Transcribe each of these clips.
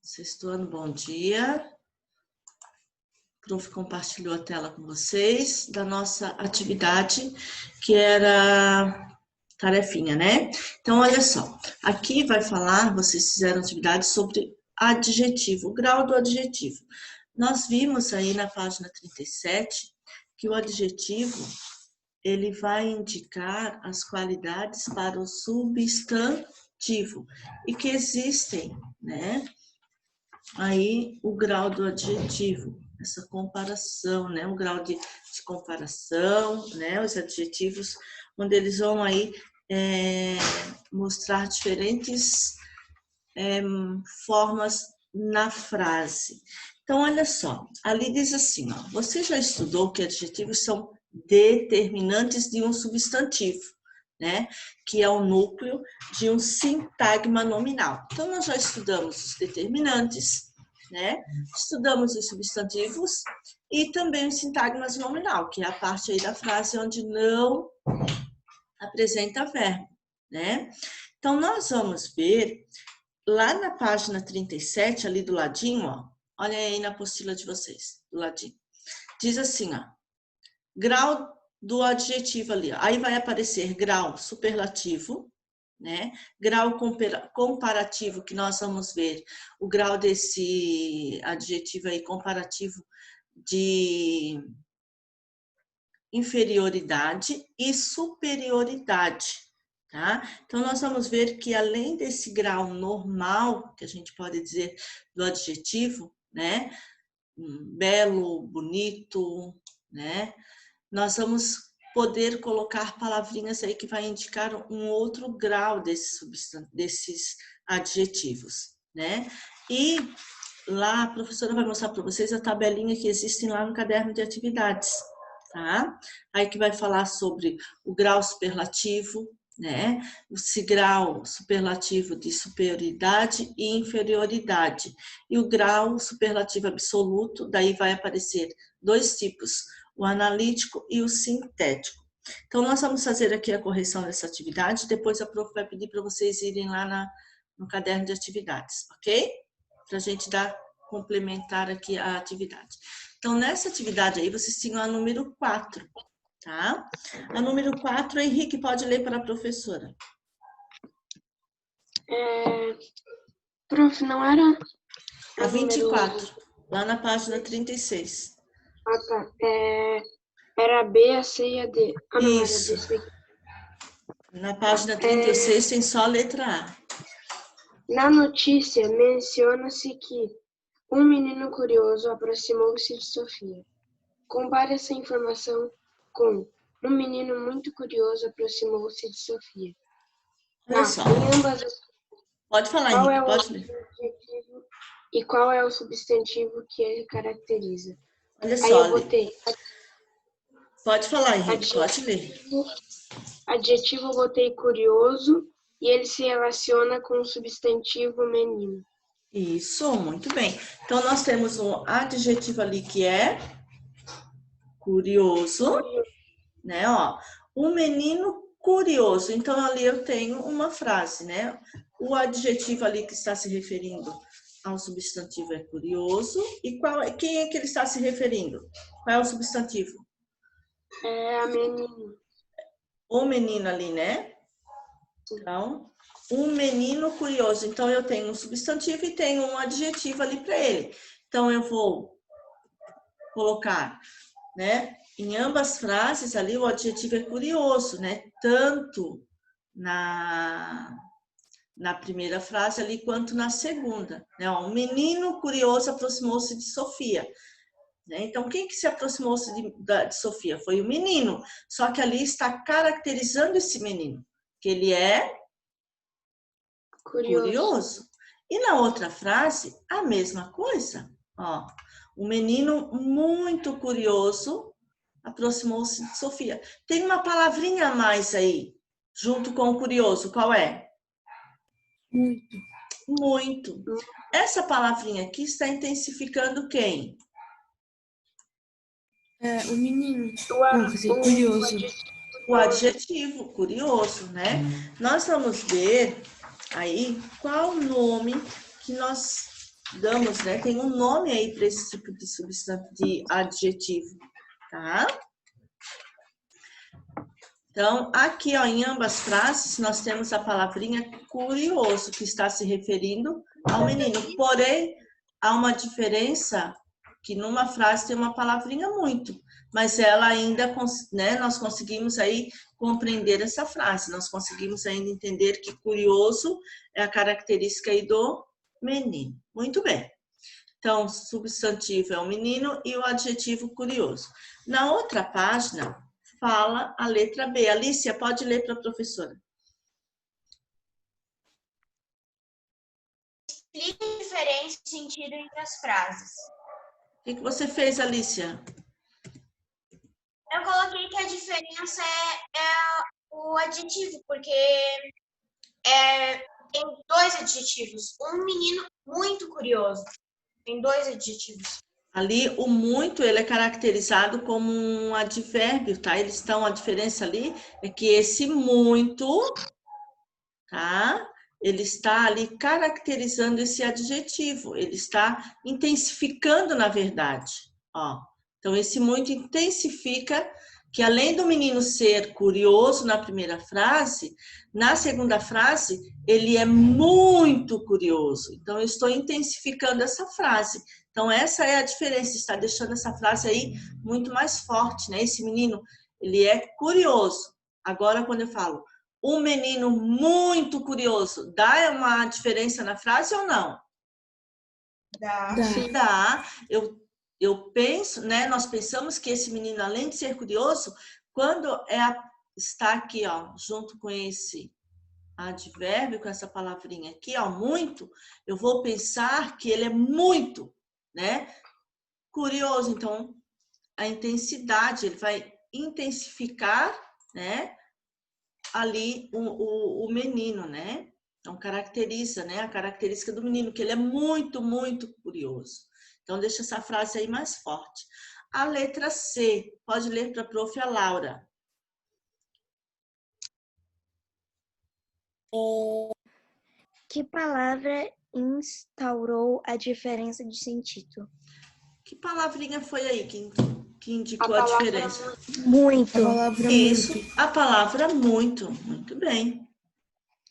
Sexto ano, bom dia. O prof compartilhou a tela com vocês da nossa atividade, que era tarefinha, né? Então, olha só. Aqui vai falar, vocês fizeram atividade sobre adjetivo, o grau do adjetivo. Nós vimos aí na página 37 que o adjetivo, ele vai indicar as qualidades para o substantivo e que existem, né? Aí o grau do adjetivo, essa comparação, né? O grau de comparação, né? Os adjetivos, onde eles vão aí mostrar diferentes formas na frase. Então, olha só, ali diz assim, ó, você já estudou que adjetivos são determinantes de um substantivo, né? Que é o núcleo de um sintagma nominal. Então, nós já estudamos os determinantes, né? Estudamos os substantivos e também os sintagmas nominal, que é a parte aí da frase onde não apresenta verbo, né? Então, nós vamos ver lá na página 37, ali do ladinho, ó, olha aí na apostila de vocês, do ladinho. Diz assim, ó, grau do adjetivo ali, ó. Aí vai aparecer grau superlativo, né? Grau comparativo, que nós vamos ver o grau desse adjetivo aí comparativo de inferioridade e superioridade. Tá? Então, nós vamos ver que além desse grau normal, que a gente pode dizer do adjetivo, né? Belo, bonito, né? Nós vamos poder colocar palavrinhas aí que vai indicar um outro grau desses adjetivos, né? E lá a professora vai mostrar para vocês a tabelinha que existe lá no caderno de atividades, tá? Aí que vai falar sobre o grau superlativo, né? Esse grau superlativo de superioridade e inferioridade. E o grau superlativo absoluto, daí vai aparecer dois tipos, o analítico e o sintético. Então, nós vamos fazer aqui a correção dessa atividade, depois a prof vai pedir para vocês irem lá no caderno de atividades, ok? Para a gente complementar aqui a atividade. Então, nessa atividade aí, vocês tinham a número 4. Tá? A número 4, Henrique, pode ler para a professora. Prof, não era? A 24, lá na página 36. Ah, tá. Era a B, a C e a D. Ah, não, Isso. era a D. Na página 36 tem só a letra A. Na notícia, menciona-se que um menino curioso aproximou-se de Sofia. Compare essa informação com um menino muito curioso aproximou-se de Sofia. Olha só. Em ambas as... Pode falar, qual Henrique, é o pode ler. adjetivo e qual é o substantivo que ele caracteriza? Olha só. Aí eu botei... Pode falar, Henrique, pode ler. Adjetivo eu botei curioso e ele se relaciona com o substantivo menino. Isso, muito bem. Então, nós temos um adjetivo ali que é curioso, né? Ó, um menino curioso. Então, ali eu tenho uma frase, né? O adjetivo ali que está se referindo ao substantivo é curioso. E quem é que ele está se referindo? Qual é o substantivo? É a menino. O menino ali, né? Então, um menino curioso. Então, eu tenho um substantivo e tenho um adjetivo ali para ele. Então, eu vou colocar, né? Em ambas frases ali, o adjetivo é curioso, né? Tanto na primeira frase ali, quanto na segunda. Né? Um menino curioso aproximou-se de Sofia. Né? Então, quem que se aproximou-se de Sofia? Foi o menino. Só que ali está caracterizando esse menino, que ele é curioso. E na outra frase, a mesma coisa. Ó, um menino muito curioso aproximou-se de Sofia. Tem uma palavrinha a mais aí, junto com o curioso. Qual é? Muito. Muito. Essa palavrinha aqui está intensificando quem? O menino. Curioso. O adjetivo, curioso, né? Nós vamos ver aí qual o nome que nós damos, né? Tem um nome aí para esse tipo de substantivo, de adjetivo, tá? Então, aqui, ó, em ambas frases, nós temos a palavrinha curioso, que está se referindo ao menino. Porém, há uma diferença que numa frase tem uma palavrinha muito, mas ela ainda, né, nós conseguimos aí compreender essa frase, nós conseguimos ainda entender que curioso é a característica aí do menino. Muito bem. Então, o substantivo é o menino e o adjetivo curioso. Na outra página, fala a letra B. Alicia, pode ler para a professora. Explique a diferença de sentido entre as frases. O que você fez, Alicia? Eu coloquei que a diferença é o adjetivo, porque tem dois adjetivos. Um menino muito curioso. Tem dois adjetivos. Ali, o muito, ele é caracterizado como um advérbio, tá? Eles estão, a diferença ali é que esse muito, tá? Ele está ali caracterizando esse adjetivo, ele está intensificando, na verdade, ó. Então, esse muito intensifica que, além do menino ser curioso na primeira frase, na segunda frase, ele é muito curioso. Então, eu estou intensificando essa frase. Então, essa é a diferença, está deixando essa frase aí muito mais forte, né? Esse menino, ele é curioso. Agora, quando eu falo um menino muito curioso, dá uma diferença na frase ou não? Dá. Sim. Dá. Eu penso, né? Nós pensamos que esse menino, além de ser curioso, quando está aqui, ó, junto com esse advérbio, com essa palavrinha aqui, ó, muito, eu vou pensar que ele é muito, né? Curioso. Então, a intensidade, ele vai intensificar, né? Ali o menino, né? Então, caracteriza, né? A característica do menino, que ele é muito, muito curioso. Então, deixa essa frase aí mais forte. A letra C, pode ler para a prof. Laura. Que palavra instaurou a diferença de sentido? Que palavrinha foi aí que indicou A a palavra diferença? Muito. Isso, a palavra muito. Muito bem.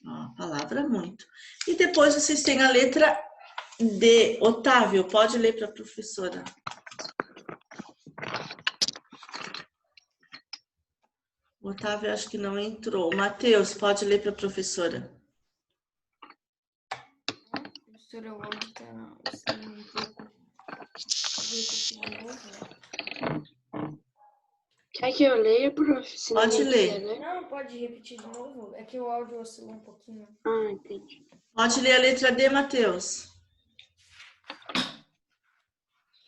A palavra muito. E depois vocês têm a letra D. Otávio, pode ler para a professora. O Otávio acho que não entrou. Matheus, pode ler para a professora. Professora, o áudio está um pouco. Quer que eu leia, prof? Se Pode ninguém quiser ler. Não, pode repetir de novo? É que o áudio oscilou um pouquinho. Ah, entendi. Pode ler a letra D, Matheus.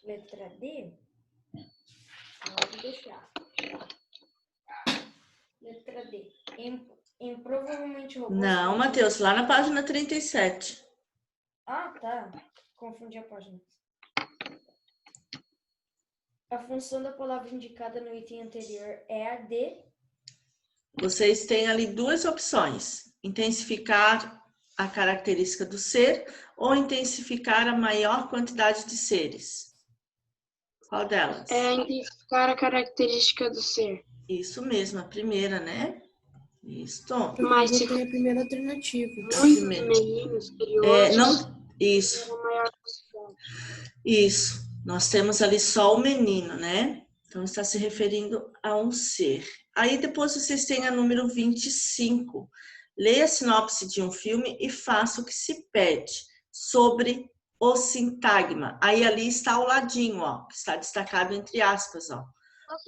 Letra D? Pode deixar. Letra D. Provavelmente robôs. Não, Matheus, lá na página 37. Ah, tá. Confundi a página. A função da palavra indicada no item anterior é a de... Vocês têm ali duas opções. Intensificar a característica do ser ou intensificar a maior quantidade de seres. Qual delas? É identificar a característica do ser. Isso mesmo, a primeira, né? Isso. Mas se Tem a primeira alternativa. muitos Primeiro. meninos curiosos, Não, isso. é a maior possibilidade. Isso, nós temos ali só o menino, né? Então, está se referindo a um ser. Aí, depois, vocês têm a número 25. Leia a sinopse de um filme e faça o que se pede sobre o sintagma. Aí, ali está ao ladinho, ó, que está destacado entre aspas, ó.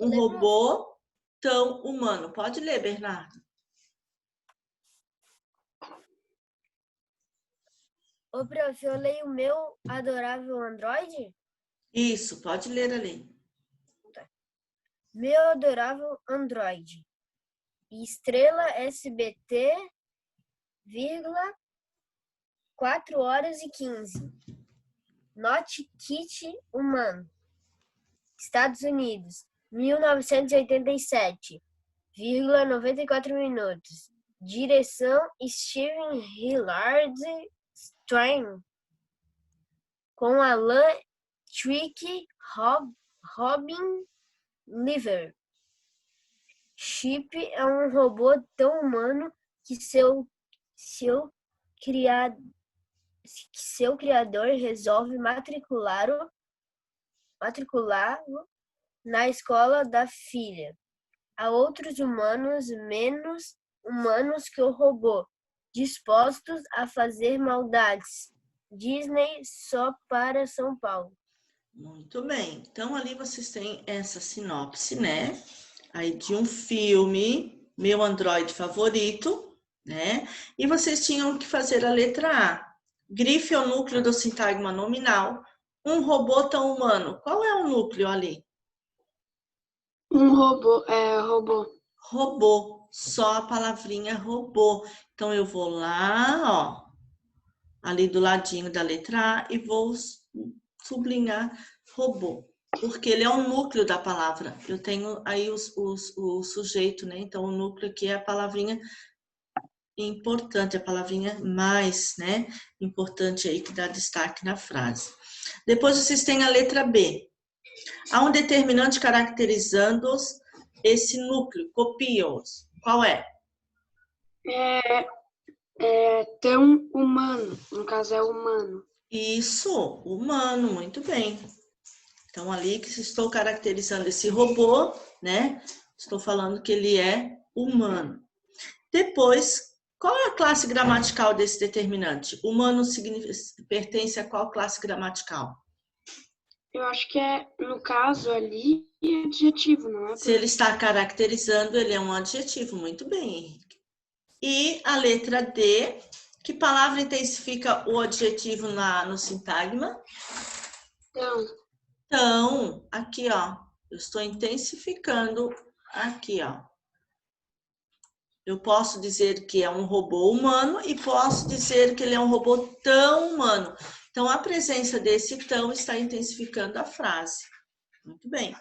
Um robô tão humano. Pode ler, Bernardo. Ô, prof, eu leio o meu adorável Android? Isso, pode ler ali. Meu adorável Android. Estrela SBT, 4h15. Note Kit humano. Estados Unidos, 1987, 94 minutos. Direção Steven Hillard Strain. com Alan Trick Robin Liver. Chip é um robô tão humano que seu criador resolve matriculá-lo na escola da filha. Há outros humanos menos humanos que o robô, dispostos a fazer maldades. Disney só para São Paulo. Muito bem. Então, ali vocês têm essa sinopse, né? Aí de um filme, Meu Androide Favorito, né? E vocês tinham que fazer a letra A. Grife é o núcleo do sintagma nominal. Um robô tão humano. Qual é o núcleo ali? Um robô, robô. Robô. Só a palavrinha robô. Então, eu vou lá, ó, ali do ladinho da letra A e vou sublinhar robô. Porque ele é o núcleo da palavra. Eu tenho aí o sujeito, né? Então, o núcleo aqui é a palavrinha importante, a palavrinha mais, né? Importante aí que dá destaque na frase. Depois vocês têm a letra B. Há um determinante caracterizando esse núcleo. Copia-os. Qual é? Tão humano. No caso, é humano. Isso, humano, muito bem. Então, ali que estou caracterizando esse robô, né? Estou falando que ele é humano. Depois, qual é a classe gramatical desse determinante? Humano pertence a qual classe gramatical? Eu acho que no caso ali, é adjetivo, não é? Se ele está caracterizando, ele é um adjetivo. Muito bem, Henrique. E a letra D, que palavra intensifica o adjetivo no sintagma? Então, aqui, ó, eu estou intensificando aqui, ó. Eu posso dizer que é um robô humano e posso dizer que ele é um robô tão humano. Então, a presença desse tão está intensificando a frase. Muito bem.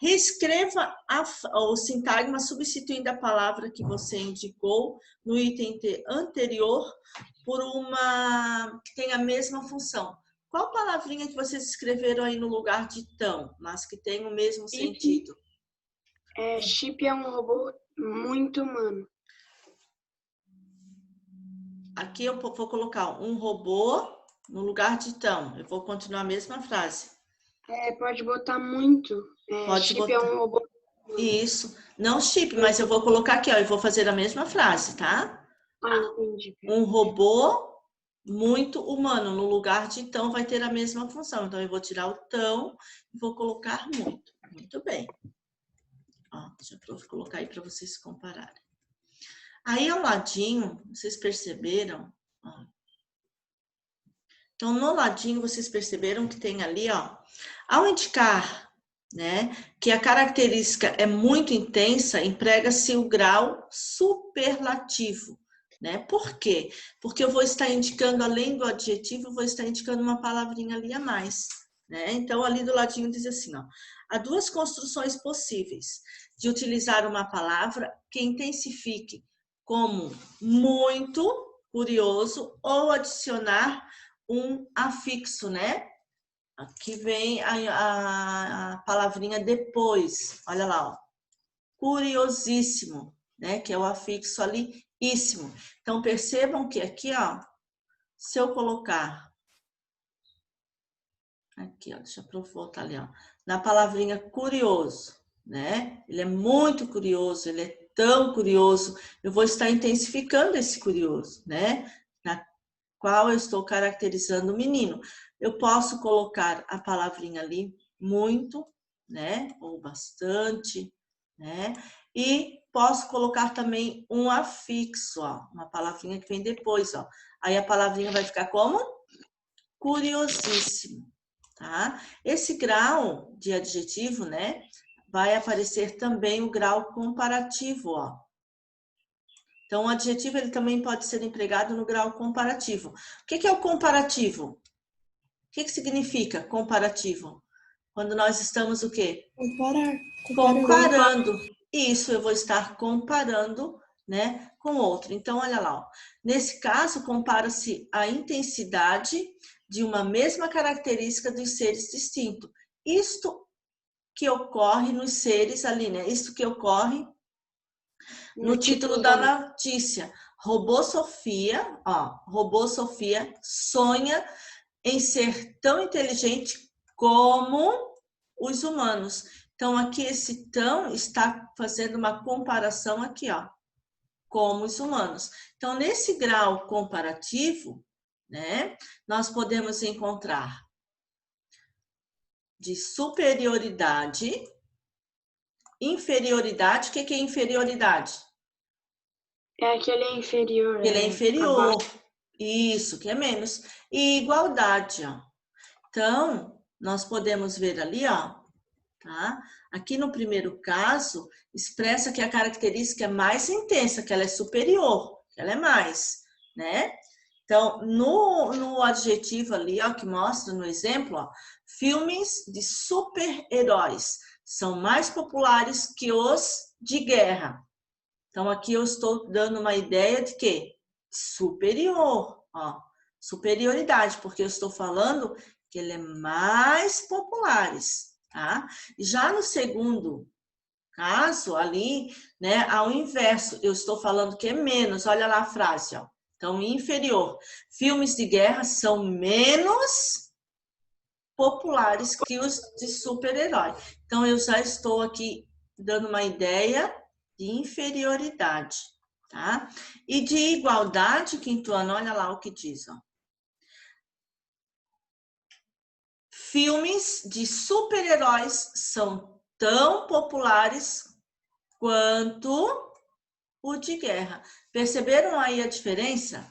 Reescreva o sintagma substituindo a palavra que você indicou no item anterior por uma que tem a mesma função. Qual palavrinha que vocês escreveram aí no lugar de tão, mas que tem o mesmo sentido? Chip é um robô muito humano. Aqui eu vou colocar um robô no lugar de tão. Eu vou continuar a mesma frase. Pode botar muito. Pode chip botar. é um robô. Isso. Não chip, mas eu vou colocar aqui, ó. Eu vou fazer a mesma frase, tá? Entendi. Um robô muito humano. No lugar de tão vai ter a mesma função. Então, eu vou tirar o tão e vou colocar muito. Muito bem. Ó, deixa eu colocar aí para vocês compararem. Aí, ao ladinho, vocês perceberam? Ó. Então, no ladinho, vocês perceberam que tem ali, ó. Ao indicar, né, que a característica é muito intensa, emprega-se o grau superlativo. Né? Por quê? Porque eu vou estar indicando, além do adjetivo, eu vou estar indicando uma palavrinha ali a mais. Né? Então, ali do ladinho diz assim, ó, há duas construções possíveis de utilizar uma palavra que intensifique como muito curioso ou adicionar um afixo, né? Aqui vem a palavrinha depois, olha lá, ó, curiosíssimo, né? Que é o afixo ali, íssimo. Então, percebam que aqui, ó, se eu colocar, aqui, ó, deixa eu voltar ali, ó, na palavrinha curioso, né? Ele é muito curioso, ele é tão curioso, eu vou estar intensificando esse curioso, né? Na qual eu estou caracterizando o menino. Eu posso colocar a palavrinha ali, muito, né? Ou bastante, né? E posso colocar também um afixo, ó, uma palavrinha que vem depois, ó. Aí a palavrinha vai ficar como? Curiosíssimo, tá? Esse grau de adjetivo, né? Vai aparecer também o grau comparativo, ó. Então, o adjetivo ele também pode ser empregado no grau comparativo. O que é o comparativo? O que significa comparativo? Quando nós estamos o quê? Comparando. Isso, eu vou estar comparando, né, com outro. Então, olha lá. Ó. Nesse caso, compara-se a intensidade de uma mesma característica dos seres distintos. Isto que ocorre nos seres ali, né? Isto que ocorre no título da notícia. Robô Sofia, ó, Robô Sofia sonha em ser tão inteligente como os humanos. Então, aqui esse tão está fazendo uma comparação aqui, ó, como os humanos. Então, nesse grau comparativo, né, nós podemos encontrar de superioridade, inferioridade. O que é inferioridade? É aquele inferior. Ele é inferior. Isso, que é menos. E igualdade, ó. Então, nós podemos ver ali, ó, tá? Aqui no primeiro caso, expressa que a característica é mais intensa, que ela é superior, que ela é mais, né? Então, no adjetivo ali, ó, que mostra no exemplo, ó, filmes de super-heróis são mais populares que os de guerra. Então, aqui eu estou dando uma ideia de quê? Superior, ó, superioridade, porque eu estou falando que ele é mais populares, tá? Já no segundo caso ali, né, ao inverso, eu estou falando que é menos, olha lá a frase, ó. Então, inferior. Filmes de guerra são menos populares que os de super-herói. Então, eu já estou aqui dando uma ideia de inferioridade, tá? E de igualdade, quinto ano, olha lá o que diz, ó. Filmes de super-heróis são tão populares quanto o de guerra. Perceberam aí a diferença?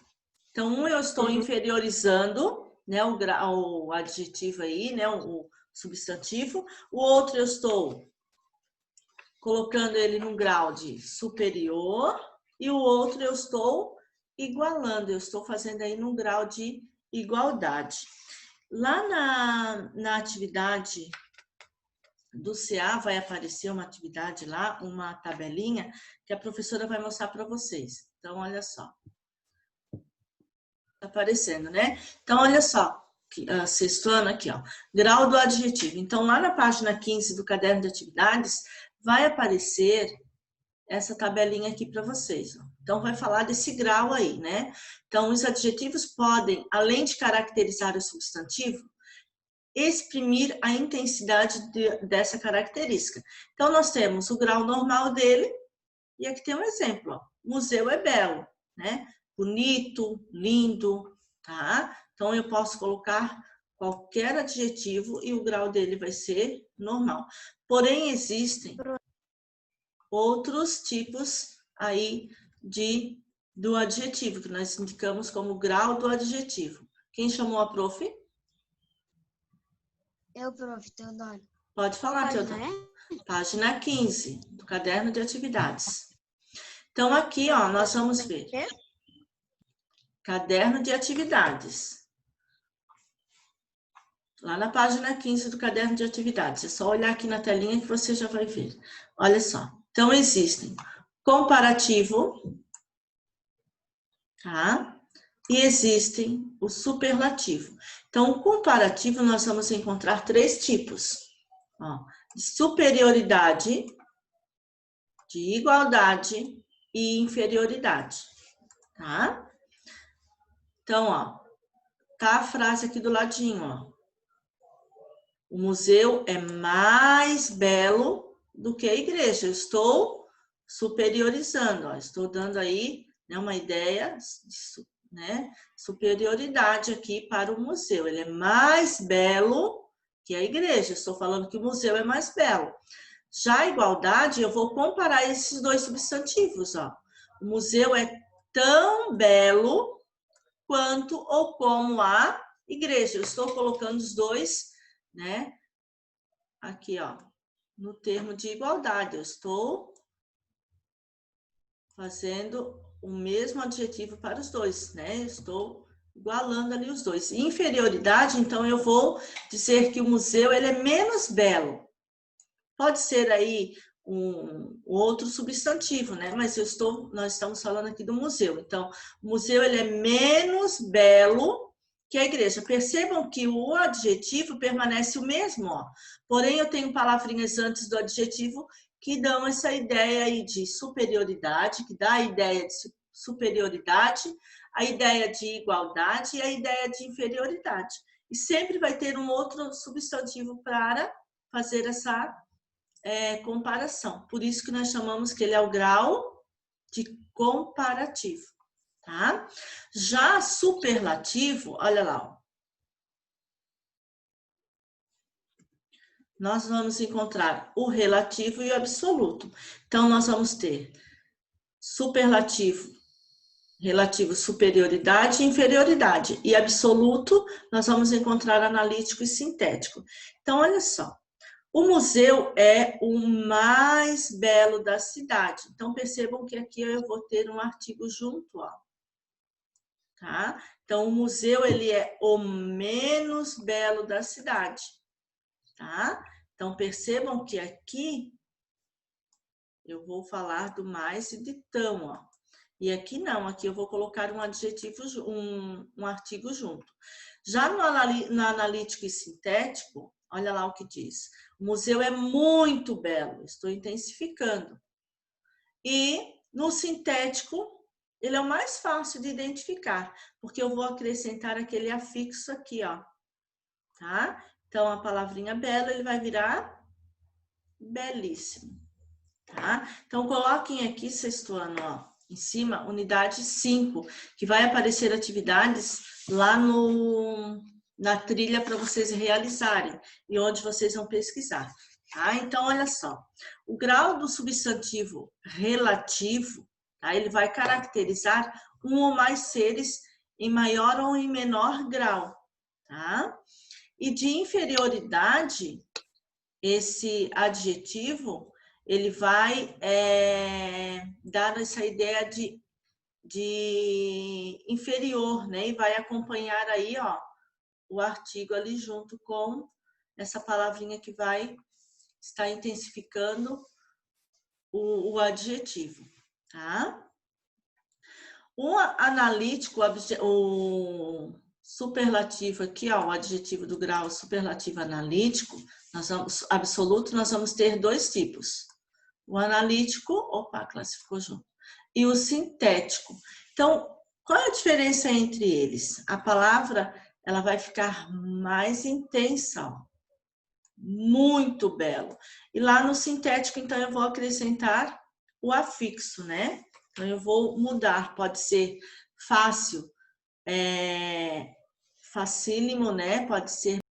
Então, um eu estou inferiorizando, né, o adjetivo aí, né, o substantivo. O outro eu estou colocando ele num grau de superior. E o outro eu estou igualando, eu estou fazendo aí num grau de igualdade. Lá na atividade do CA vai aparecer uma atividade lá, uma tabelinha, que a professora vai mostrar para vocês. Então, olha só. Tá aparecendo, né? Então, olha só. Sexto ano aqui, ó. Grau do adjetivo. Então, lá na página 15 do caderno de atividades, vai aparecer essa tabelinha aqui para vocês. Ó. Então, vai falar desse grau aí, né? Então, os adjetivos podem, além de caracterizar o substantivo, exprimir a intensidade dessa característica. Então, nós temos o grau normal dele, e aqui tem um exemplo, ó. Museu é belo, né? Bonito, lindo, tá? Então, eu posso colocar qualquer adjetivo e o grau dele vai ser normal. Porém, existem outros tipos aí do adjetivo, que nós indicamos como grau do adjetivo. Quem chamou a prof? Eu, prof, Teodoro. Pode falar, Teodoro. Página 15 do caderno de atividades. Então, aqui, ó, nós vamos ver. Caderno de atividades. Lá na página 15 do caderno de atividades. É só olhar aqui na telinha que você já vai ver. Olha só. Então, existem comparativo, tá? E existem o superlativo. Então, o comparativo, nós vamos encontrar três tipos. Ó, de superioridade, de igualdade e inferioridade, tá? Então, ó, tá a frase aqui do ladinho, ó. O museu é mais belo do que a igreja. Eu estou superiorizando, ó. Estou dando aí, né, uma ideia de, né, superioridade aqui para o museu. Ele é mais belo que a igreja. Estou falando que o museu é mais belo. Já a igualdade, eu vou comparar esses dois substantivos, ó. O museu é tão belo quanto ou como a igreja. Eu estou colocando os dois, né? Aqui, ó, no termo de igualdade. Eu estou fazendo o mesmo adjetivo para os dois, né? Eu estou igualando ali os dois. Inferioridade, então, eu vou dizer que o museu ele é menos belo. Pode ser aí um outro substantivo, né? Mas nós estamos falando aqui do museu. Então, o museu ele é menos belo que é a igreja. Percebam que o adjetivo permanece o mesmo, ó. Porém, eu tenho palavrinhas antes do adjetivo que dão essa ideia aí de superioridade, que dá a ideia de superioridade, a ideia de igualdade e a ideia de inferioridade. E sempre vai ter um outro substantivo para fazer essa comparação. Por isso que nós chamamos que ele é o grau de comparativo, tá? Já superlativo, olha lá, ó. Nós vamos encontrar o relativo e o absoluto. Então, nós vamos ter superlativo, relativo, superioridade e inferioridade. E absoluto, nós vamos encontrar analítico e sintético. Então, olha só. O museu é o mais belo da cidade. Então, percebam que aqui eu vou ter um artigo junto, ó. Tá? Então, o museu, ele é o menos belo da cidade. Tá? Então, percebam que aqui eu vou falar do mais e de tão, ó. E aqui não, aqui eu vou colocar um adjetivo, um artigo junto. Já no analítico e sintético, olha lá o que diz. O museu é muito belo, estou intensificando. E no sintético, ele é o mais fácil de identificar, porque eu vou acrescentar aquele afixo aqui, ó. Tá? Então, a palavrinha belo, ele vai virar belíssimo. Tá? Então, coloquem aqui, sexto ano, ó, em cima, unidade 5, que vai aparecer atividades lá na trilha para vocês realizarem e onde vocês vão pesquisar. Tá? Então, olha só, o grau do substantivo relativo, tá? Ele vai caracterizar um ou mais seres em maior ou em menor grau. Tá? E de inferioridade, esse adjetivo, ele vai dar essa ideia de inferior, né? E vai acompanhar aí, ó, o artigo ali junto com essa palavrinha que vai estar intensificando o adjetivo, tá? O analítico, o superlativo aqui, ó, o adjetivo do grau superlativo analítico, absoluto, nós vamos ter dois tipos. O analítico, opa, classificou junto. E o sintético. Então, qual é a diferença entre eles? A palavra, ela vai ficar mais intensa, ó. Muito belo. E lá no sintético, então, eu vou acrescentar o afixo, né? Então, eu vou mudar. Pode ser fácil, facílimo, né? Pode ser